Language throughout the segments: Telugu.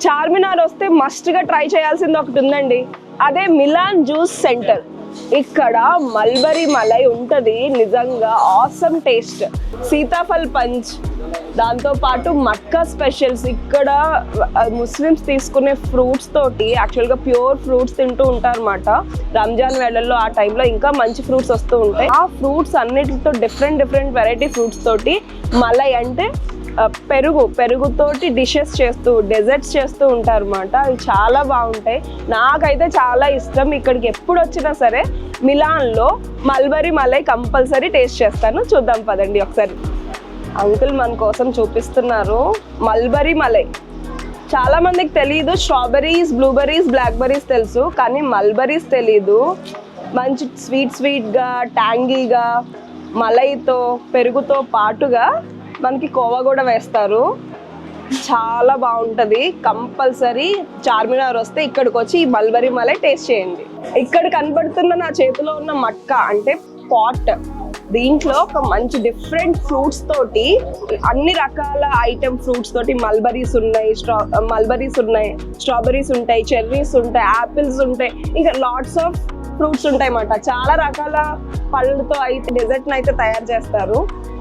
చార్మినార్ వస్తే మస్ట్ గా ట్రై చేయాల్సింది ఒకటి ఉందండి, అదే మిలాన్ జ్యూస్ సెంటర్. ఇక్కడ మల్బరీ మలై ఉంటది, నిజంగా ఆసమ్ టేస్ట్. సీతాఫల్ పంచ్, దాంతో పాటు మట్కా స్పెషల్స్. ఇక్కడ ముస్లిమ్స్ తీసుకునే ఫ్రూట్స్ తోటి యాక్చువల్గా ప్యూర్ ఫ్రూట్స్ తింటూ ఉంటారు అన్నమాట. రంజాన్ వేళల్లో ఆ టైంలో ఇంకా మంచి ఫ్రూట్స్ వస్తూ ఉంటాయి. ఆ ఫ్రూట్స్ అన్నిటితో డిఫరెంట్ వెరైటీ ఫ్రూట్స్ తోటి మలై అంటే పెరుగుతోటి డిషెస్ చేస్తూ డెజర్ట్స్ చేస్తూ ఉంటారు అన్నమాట. అవి చాలా బాగుంటాయి, నాకైతే చాలా ఇష్టం. ఇక్కడికి ఎప్పుడు వచ్చినా సరే మిలాన్లో మల్బరీ మలై కంపల్సరీ టేస్ట్ చేస్తాను. చూద్దాం పదండి ఒకసారి. అంకుల్ మన కోసం చూపిస్తున్నారు మల్బరీ మలై. చాలా మందికి తెలియదు, స్ట్రాబెర్రీస్, బ్లూబెర్రీస్, బ్లాక్బెర్రీస్ తెలుసు, కానీ మల్బరీస్ తెలీదు. మంచి స్వీట్గా ట్యాంగీగా మలైతో పెరుగుతో పాటుగా మనకి కోవా కూడా వేస్తారు. చాలా బాగుంటుంది. కంపల్సరీ చార్మినార్ వస్తే ఇక్కడికి వచ్చి ఈ మల్బరీ మలై టేస్ట్ చేయండి. ఇక్కడ కనబడుతున్న నా చేతిలో ఉన్న మట్కా అంటే పాట్, దీంట్లో ఒక మంచి డిఫరెంట్ ఫ్రూట్స్ తోటి అన్ని రకాల ఐటమ్ ఫ్రూట్స్ తోటి మల్బరీస్ ఉన్నాయి, స్ట్రాబెర్రీస్ ఉంటాయి, చెర్రీస్ ఉంటాయి, యాపిల్స్ ఉంటాయి, ఇంకా లాట్స్ ఆఫ్ ఫ్రూట్స్ ఉంటాయి అన్నమాట. చాలా రకాల పళ్ళతో అయితే డెజర్ట్ని అయితే తయారు చేస్తారు.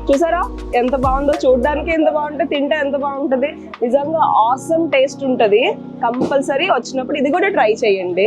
చూసారా ఎంత బాగుందో, చూడడానికి ఎంత బాగుంటుంది, తింటే ఎంత బాగుంటుంది. నిజంగా ఆసమ్ టేస్ట్ ఉంటుంది. కంపల్సరీ వచ్చినప్పుడు ఇది కూడా ట్రై చేయండి.